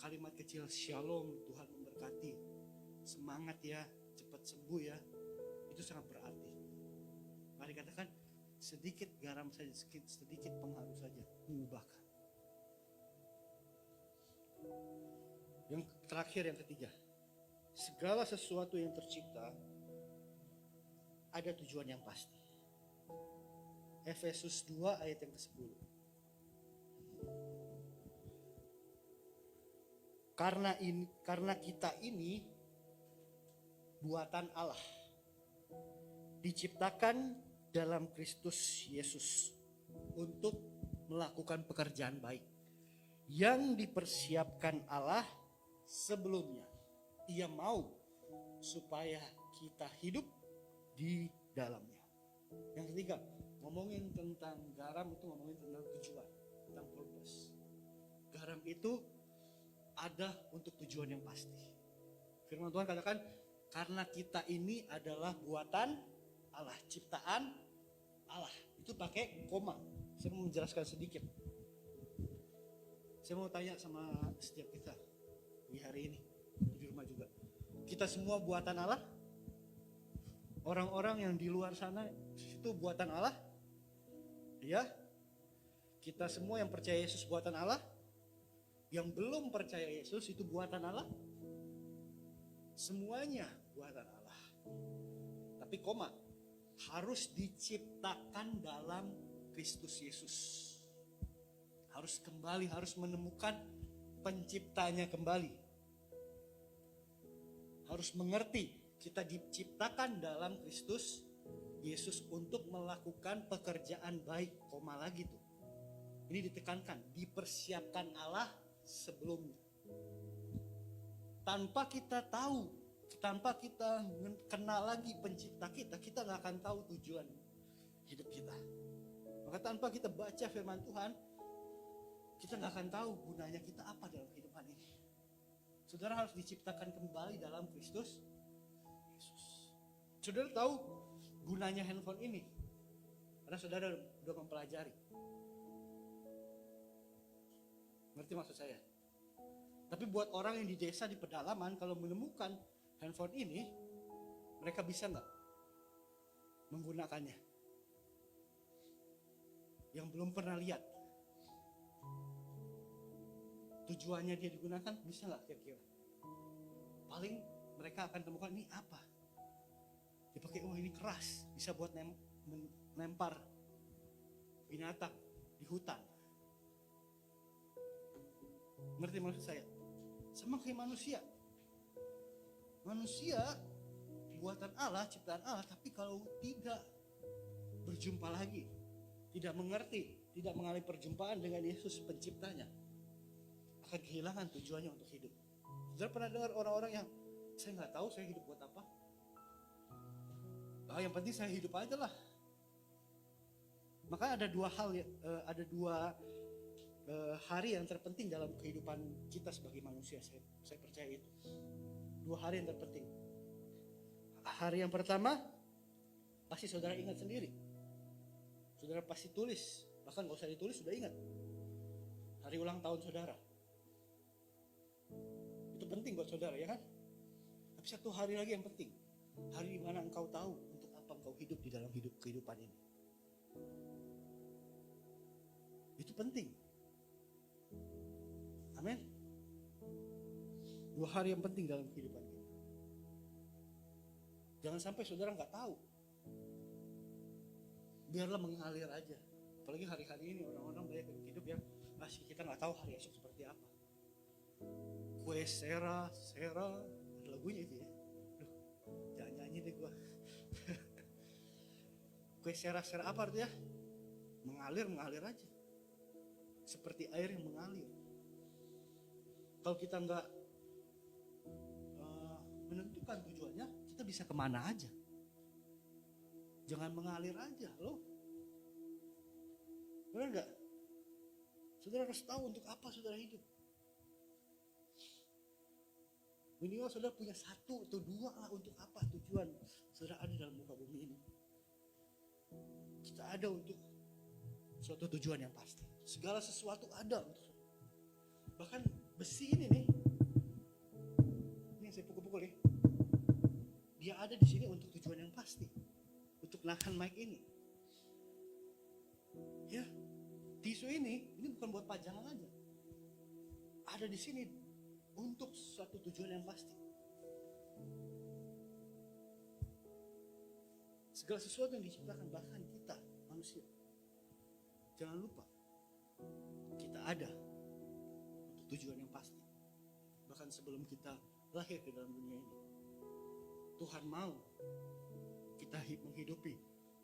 kalimat kecil shalom, Tuhan memberkati, semangat ya, cepat sembuh ya, itu sangat berarti. Mari katakan sedikit garam saja, sedikit pengaruh saja mengubahkan. Yang terakhir, yang ketiga, segala sesuatu yang tercipta ada tujuan yang pasti. Efesus 2 ayat yang ke-10. Karena kita ini buatan Allah, diciptakan dalam Kristus Yesus untuk melakukan pekerjaan baik yang dipersiapkan Allah sebelumnya. Ia mau supaya kita hidup di dalamnya. Yang ketiga, ngomongin tentang garam itu ngomongin tentang tujuan, tentang purpose. Garam itu ada untuk tujuan yang pasti. Firman Tuhan katakan, karena kita ini adalah buatan Allah, ciptaan Allah. Itu pakai koma. Saya mau menjelaskan sedikit. Saya mau tanya sama setiap kita di hari ini, di rumah juga. Kita semua buatan Allah? Orang-orang yang di luar sana itu buatan Allah? Ya. Kita semua yang percaya Yesus buatan Allah? Yang belum percaya Yesus itu buatan Allah? Semuanya buatan Allah. Tapi koma, harus diciptakan dalam Kristus Yesus. Harus kembali, harus menemukan penciptanya kembali. Harus mengerti kita diciptakan dalam Kristus Yesus untuk melakukan pekerjaan baik. Koma lagi tuh. Ini ditekankan, dipersiapkan Allah sebelumnya. Tanpa kita tahu, tanpa kita kenal lagi pencipta kita, kita gak akan tahu tujuan hidup kita. Maka tanpa kita baca firman Tuhan, kita gak akan tahu gunanya kita apa dalam kehidupan ini. Saudara harus diciptakan kembali dalam Kristus Yesus. Saudara tahu gunanya handphone ini? Karena saudara udah mempelajari. Ngerti maksud saya? Tapi buat orang yang di desa, di pedalaman, kalau menemukan handphone ini, mereka bisa nggak menggunakannya? Yang belum pernah lihat tujuannya dia digunakan, bisa nggak kira-kira? Paling mereka akan temukan ini apa? Dipakai, oh ini keras, bisa buat lempar binatang di hutan. Ngerti maksud saya? Sama kayak manusia. Manusia buatan Allah, ciptaan Allah, tapi kalau tidak berjumpa lagi, tidak mengerti, tidak mengalami perjumpaan dengan Yesus penciptanya, akan kehilangan tujuannya untuk hidup. Saudara pernah dengar orang-orang yang saya nggak tahu saya hidup buat apa? Yang penting saya hidup aja lah. Maka ada dua hal, ada dua hari yang terpenting dalam kehidupan kita sebagai manusia. Saya percaya itu. Dua hari yang terpenting. Hari yang pertama pasti saudara ingat sendiri. Saudara pasti tulis, bahkan gak usah ditulis sudah ingat. Hari ulang tahun saudara. Itu penting buat saudara, ya kan? Tapi satu hari lagi yang penting. Hari di mana engkau tahu untuk apa engkau hidup di dalam kehidupan ini. Itu penting. Amin. Dua hari yang penting dalam kehidupan kita. Jangan sampai saudara nggak tahu. Biarlah mengalir aja. Apalagi hari-hari ini orang-orang banyak yang hidup yang masih kita nggak tahu hari esok seperti apa. Kue sera, ada lagunya itu ya. Jangan nyanyi deh gua. Kue sera apa artinya? Mengalir aja. Seperti air yang mengalir. Kalau kita nggak menentukan tujuannya, kita bisa kemana aja. Jangan mengalir aja loh. Benar nggak? Saudara harus tahu untuk apa saudara hidup. Minimal saudara punya satu atau dua lah untuk apa tujuan saudara ada dalam muka bumi ini. Kita ada untuk suatu tujuan yang pasti. Segala sesuatu ada untuk. Bahkan besi ini nih, ini yang saya pukul-pukul ya. Dia ada di sini untuk tujuan yang pasti, untuk nahan mic ini. Tisu ini bukan buat pajangan aja. Ada di sini untuk suatu tujuan yang pasti. Segala sesuatu yang diciptakan, bahkan kita manusia, jangan lupa kita ada untuk tujuan yang pasti. Bahkan sebelum kita lahir ke dalam dunia ini, Tuhan mau kita menghidupi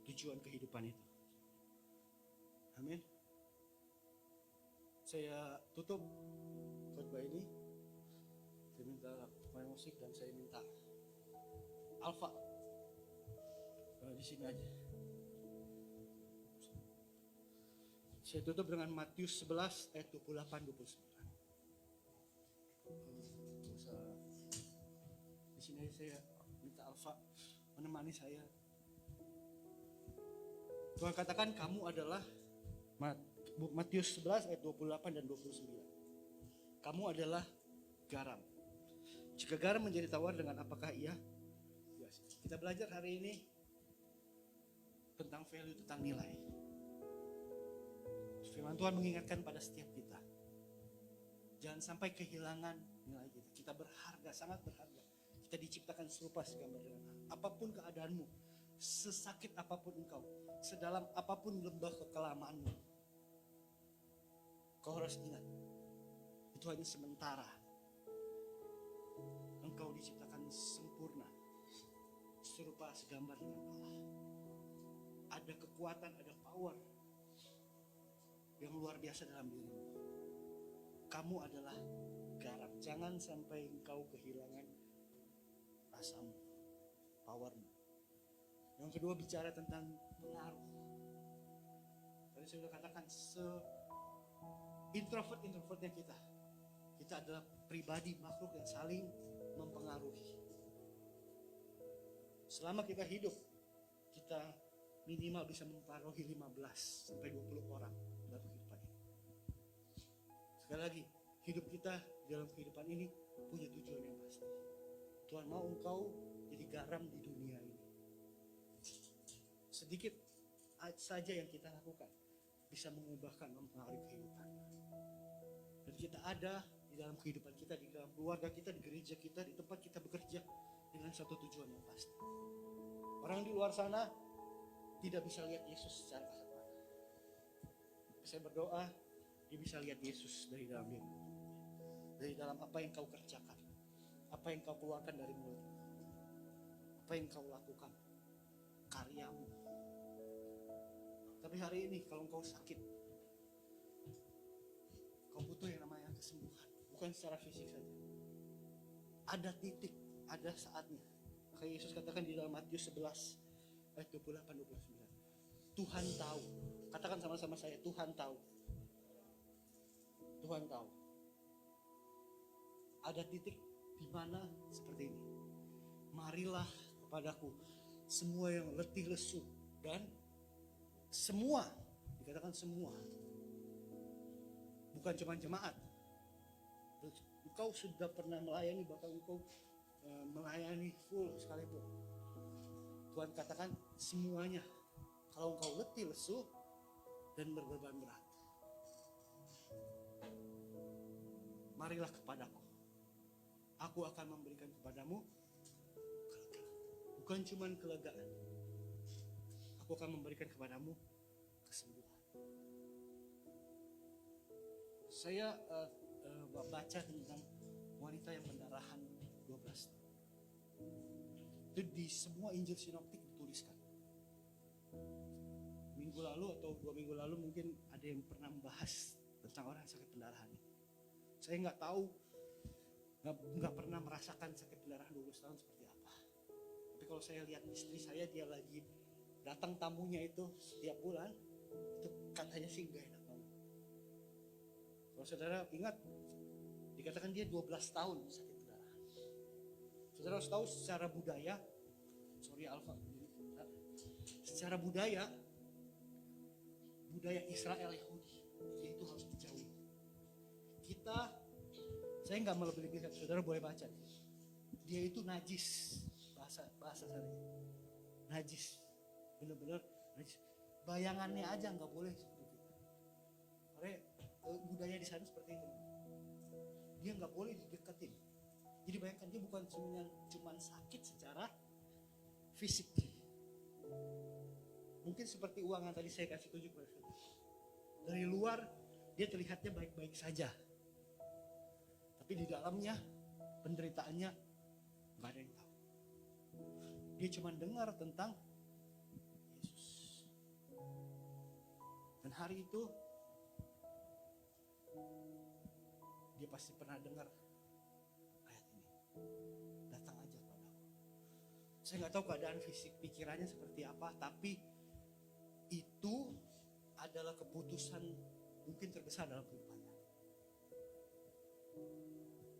tujuan kehidupan itu. Amin. Saya tutup khotbah ini. Saya minta pemain musik dan saya minta Alfa di sini aja. Saya tutup dengan Matius 11 ayat 28-29. Di sini saya minta Alfa menemani saya. Tuhan katakan kamu adalah Matius 11 ayat 28 dan 29. Kamu adalah garam. Jika garam menjadi tawar, dengan apakah ia? Kita belajar hari ini tentang value, tentang nilai. Firman Tuhan mengingatkan pada setiap kita, jangan sampai kehilangan nilai kita. Kita berharga, sangat berharga. Kita diciptakan serupa segambar dengan Allah. Apapun keadaanmu, sesakit apapun engkau, sedalam apapun lembah kekelamaanmu, kau harus ingat, itu hanya sementara. Engkau diciptakan sempurna, serupa segambar dengan Allah. Ada kekuatan, ada power yang luar biasa dalam dirimu. Kamu adalah garam. Jangan sampai engkau kehilangan rasamu, powermu. Yang kedua bicara tentang pengaruh. Tadi saya sudah katakan, introvert-introvertnya kita adalah pribadi makhluk yang saling mempengaruhi. Selama kita hidup, kita minimal bisa mempengaruhi 15 sampai 20 orang dalam kehidupan ini. Sekali lagi, hidup kita dalam kehidupan ini punya tujuan yang pasti. Tuhan mau engkau jadi garam di dunia ini. Sedikit saja yang kita lakukan bisa mengubahkan, mempengaruhi kehidupan. Dan kita ada di dalam kehidupan kita, di dalam keluarga kita, di gereja kita, di tempat kita bekerja dengan satu tujuan yang pasti. Orang di luar sana tidak bisa lihat Yesus secara kasat mata. Saya berdoa, dia bisa lihat Yesus dari dalam diri, dari dalam apa yang kau kerjakan, apa yang kau keluarkan dari mulutmu, apa yang kau lakukan, karyamu. Tapi hari ini kalau engkau sakit, kau butuh yang namanya kesembuhan, bukan secara fisik saja. Ada titik, ada saatnya. Kayak Yesus katakan di dalam Matius 11 ayat 28-29. Tuhan tahu. Katakan sama-sama saya, Tuhan tahu. Tuhan tahu. Ada titik di mana seperti ini. Marilah kepadaku semua yang letih lesu dan semua, dikatakan semua, bukan cuma jemaat. Engkau sudah pernah melayani, bahkan engkau melayani full sekalipun. Tuhan katakan semuanya. Kalau engkau letih lesu dan berbeban berat, marilah kepadaku. Aku akan memberikan kepadamu kelegaan. Bukan cuma kelegaan, aku akan memberikan kepadamu kesembuhan. Saya baca tentang wanita yang pendarahan 12 tahun. Itu di semua Injil sinoptik dituliskan. Minggu lalu atau 2 minggu lalu mungkin ada yang pernah membahas tentang orang sakit pendarahan. Saya nggak tahu, nggak pernah merasakan sakit pendarahan 12 tahun seperti apa. Tapi kalau saya lihat istri saya, dia lagi datang tamunya itu setiap bulan, itu katanya sih nggak enak banget. Kalau saudara ingat, dikatakan dia 12 tahun sakit pendarahan. Saudara harus tahu secara budaya, secara budaya Israel Yahudi, itu harus dijauhi. Saya nggak melebih-lebihkan, saudara boleh baca. Dia itu najis, bahasa saya. Najis, benar-benar najis. Bayangannya aja nggak boleh seperti itu. budaya di sana seperti itu. Dia nggak boleh dideketin. Jadi bayangkan, dia bukan cuma sakit secara fisik. Mungkin seperti uang yang tadi saya kasih tunjuk pada saudara. Dari luar dia terlihatnya baik-baik saja, tapi di dalamnya penderitaannya nggak ada yang tahu. Dia cuma dengar tentang Yesus. Dan hari itu dia pasti pernah dengar ayat ini, datang aja padaku. Saya nggak tahu keadaan fisik pikirannya seperti apa, tapi itu adalah keputusan mungkin terbesar dalam kehidupannya.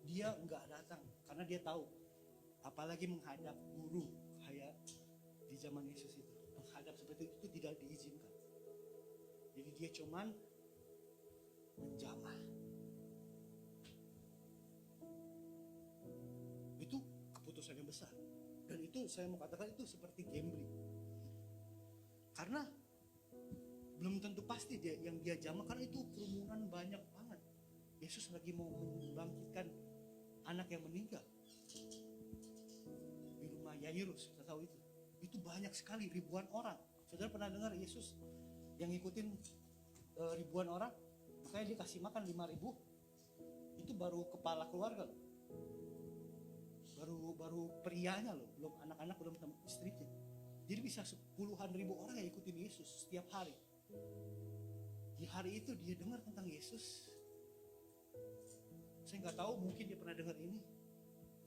Dia nggak datang karena dia tahu, apalagi menghadap guru kayak di zaman Yesus itu, menghadap seperti itu tidak diizinkan. Jadi dia cuman menjamah. Itu keputusan yang besar. Dan itu saya mau katakan itu seperti gambling. Karena belum tentu pasti yang dia jamah, karena itu kerumunan banyak banget. Yesus lagi mau membangkitkan anak yang meninggal di rumah Yairus, kita tahu itu. Itu banyak sekali, ribuan orang. Saudara pernah dengar Yesus yang ngikutin ribuan orang, makanya dia kasih makan 5.000. Itu baru kepala keluarga loh. Baru prianya loh, belum anak-anak, belum istrinya. Jadi bisa puluhan ribu orang yang ikutin Yesus setiap hari. Di hari itu dia dengar tentang Yesus. Saya nggak tahu, mungkin dia pernah dengar ini.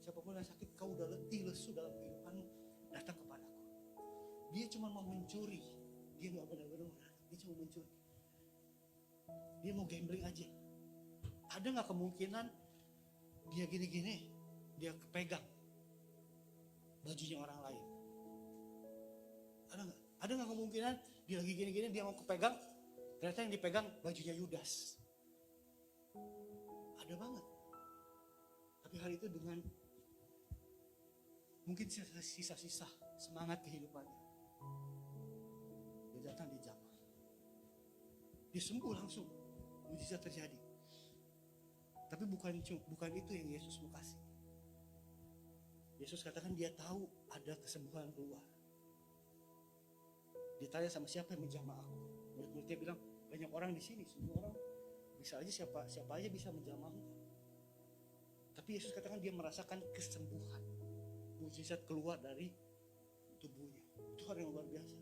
Siapapun yang sakit, kau udah letih lesu dalam kehidupanmu, datang kepadaku. Dia cuma mau mencuri. Dia nggak benar-benar mau datang. Dia cuma mencuri. Dia mau gambling aja. Ada nggak kemungkinan dia gini-gini, dia kepegang bajunya orang lain? Ada nggak? Ada nggak kemungkinan dia lagi gini-gini, dia mau kepegang, ternyata yang dipegang bajunya Yudas? Ada banget. Tapi hari itu dengan mungkin sisa-sisa semangat kehidupannya, dia datang di jamah. Dia sembuh langsung, mujizat terjadi. Tapi bukan itu yang Yesus mau kasih. Yesus katakan dia tahu ada kesembuhan keluar. Dia tanya sama siapa yang menjamah aku. Murid-muridnya bilang, banyak orang di sini, semua orang bisa aja, siapa aja bisa menjamah engkau. Tapi Yesus katakan dia merasakan kesembuhan, mujizat keluar dari tubuhnya. Itu hal yang luar biasa.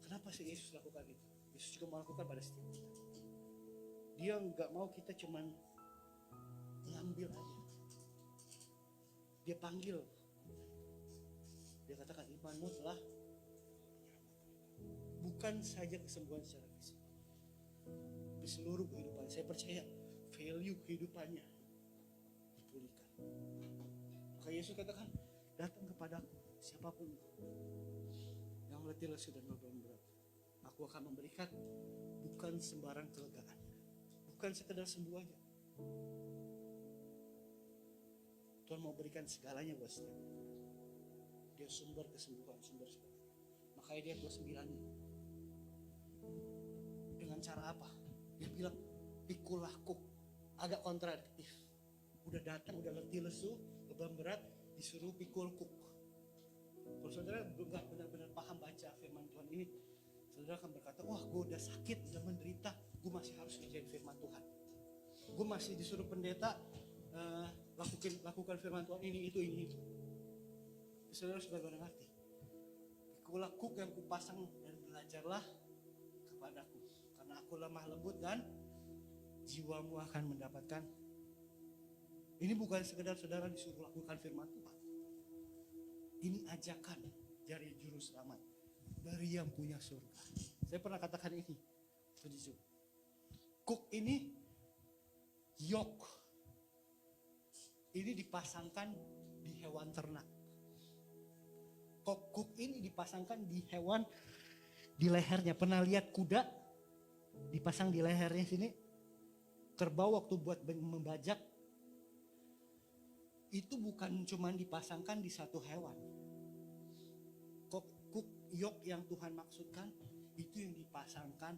Kenapa sih Yesus lakukan itu? Yesus juga melakukan pada setiap kita. Dia nggak mau kita cuman ngambil aja. Dia panggil. Dia katakan imanmu telah bukan saja kesembuhan secara fisik, di seluruh kehidupan. Saya percaya value kehidupannya dipulihkan. Maka Yesus katakan, datang kepadaku siapapun yang letih lesu dan beban berat, aku akan memberikan bukan sembarang kelegaan, bukan sekedar sembuh aja. Tuhan mau berikan segalanya buat setiap kita. Dia sumber kesembuhan, sumber segalanya. Makanya dia 29-nya. Dengan cara apa? Dia bilang, pikul aku. Agak kontradiktif. Udah datang, udah letih lesu, beban berat, disuruh pikul kuk. Kalau saudara nggak benar-benar paham baca firman Tuhan ini, saudara akan berkata, wah gue udah sakit, udah menderita, gue masih harus ngerjain firman Tuhan. Gue masih disuruh pendeta lakukan firman Tuhan ini, itu. Saudara sudah ngerti. Pikulah kuk yang kupasang dan belajarlah kepadaku, karena aku lemah lembut dan jiwamu akan mendapatkan. Ini bukan sekedar saudara disuruh lakukan firman Tuhan. Ini ajakan dari juru selamat, dari yang punya surga. Saya pernah katakan ini, kuk ini yok. Ini dipasangkan di hewan ternak. Kuk ini dipasangkan di hewan, di lehernya. Pernah lihat kuda dipasang di lehernya sini? Kerbau waktu buat membajak, itu bukan cuma dipasangkan di satu hewan. Kuk yok yang Tuhan maksudkan itu yang dipasangkan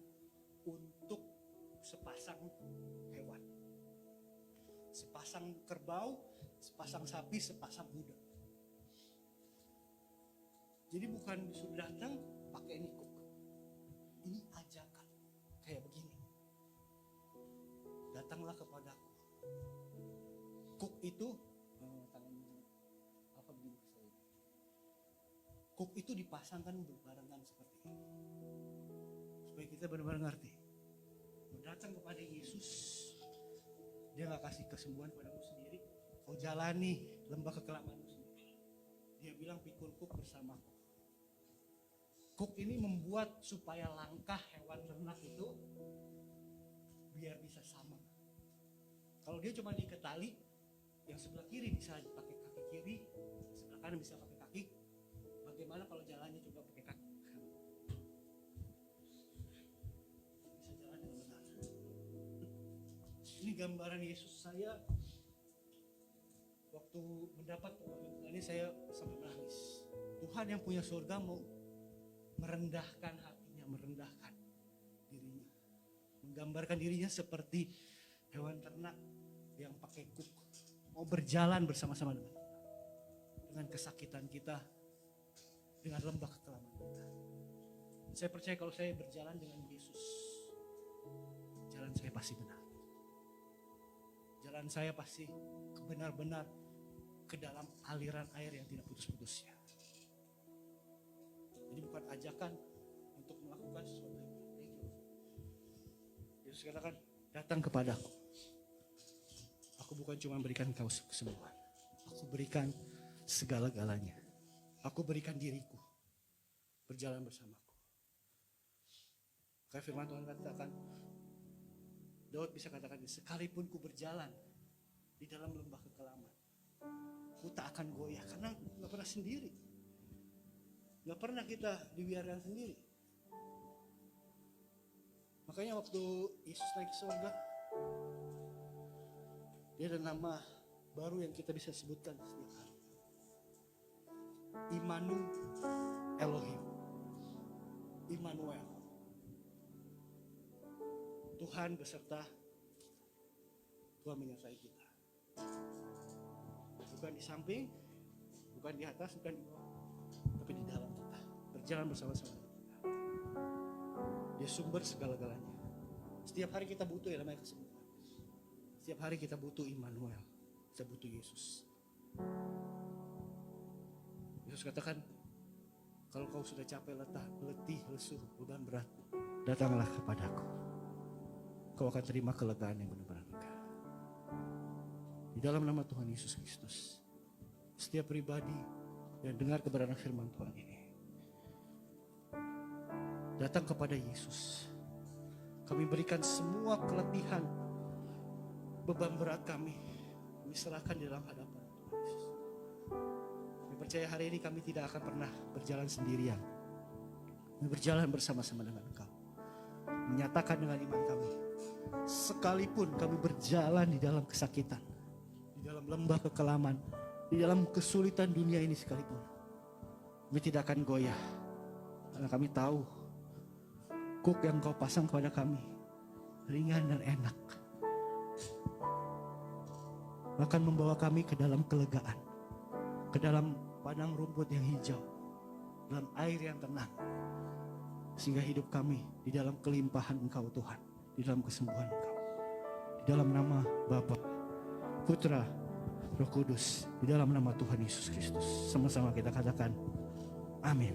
untuk sepasang hewan. Sepasang kerbau, sepasang sapi, sepasang kuda. Jadi bukan disuruh datang pakai ini kuk. Ini ajakan. Kayak begini. Datanglah kepadaku. Kuk itu apa begini? Kuk itu dipasangkan berbarengan seperti ini. Supaya kita benar-benar ngerti. Datang kepada Yesus, Dia gak kasih kesembuhan padamu sendiri. Kau jalani lembah kekelamanmu sendiri. Dia bilang pikul kuk bersamaku. Kuk ini membuat supaya langkah hewan ternak itu biar bisa sama. Kalau dia cuma diikat tali, yang sebelah kiri bisa pakai kaki kiri, sebelah kanan bisa pakai kaki. Bagaimana kalau jalannya juga pakai kaki? Bisa jalan dengan benar. Ini gambaran Yesus. Saya waktu mendapat pengalaman ini saya sampai menangis. Tuhan yang punya surga mau merendahkan hatinya, merendahkan dirinya, menggambarkan dirinya seperti hewan ternak yang pakai kuk, mau berjalan bersama-sama dengan kesakitan kita, dengan lembah kekelaman kita. Saya percaya kalau saya berjalan dengan Yesus, jalan saya pasti benar. Jalan saya pasti benar-benar ke dalam aliran air yang tidak putus-putusnya. Jadi bukan ajakan untuk melakukan sesuatu yang baik. Yesus katakan, datang kepadaku. Aku bukan cuma berikan kau kesembuhan. Aku berikan segala-galanya. Aku berikan diriku. Berjalan bersamaku. Kayak firman Tuhan katakan, Daud bisa katakan, sekalipun ku berjalan di dalam lembah kekelaman, ku tak akan goyah. Karena gak pernah sendiri. Gak pernah kita dibiarkan sendiri. Makanya waktu Yesus naik ke surga, Dia ada nama baru yang kita bisa sebutkan setiap hari. Immanuel Elohim. Immanuel. Tuhan beserta, Tuhan menyertai kita. Bukan di samping, bukan di atas, bukan di bawah, tapi di dalam kita. Berjalan bersama-sama dengan kita. Dia sumber segala-galanya. Setiap hari kita butuh yang namanya kesembuhan. Setiap hari kita butuh Immanuel. Kita butuh Yesus. Yesus katakan, kalau kau sudah capek, letih, lesu, beban berat, datanglah kepadaku. Kau akan terima kelegaan yang benar-benar lega. Di dalam nama Tuhan Yesus Kristus, setiap pribadi yang dengar kebenaran firman Tuhan ini, datang kepada Yesus. Kami berikan semua keletihan, beban berat kami serahkan di dalam hadapan Tuhan Yesus. Kami percaya hari ini kami tidak akan pernah berjalan sendirian. Kami berjalan bersama-sama dengan Engkau. Menyatakan dengan iman kami, sekalipun kami berjalan di dalam kesakitan, di dalam lembah kekelaman, di dalam kesulitan dunia ini sekalipun, kami tidak akan goyah. Karena kami tahu kuk yang Kau pasang kepada kami ringan dan enak, akan membawa kami ke dalam kelegaan, ke dalam padang rumput yang hijau, dalam air yang tenang, sehingga hidup kami di dalam kelimpahan Engkau Tuhan, di dalam kesembuhan Engkau. Di dalam nama Bapa, Putra, Roh Kudus, di dalam nama Tuhan Yesus Kristus. Sama-sama kita katakan, amin.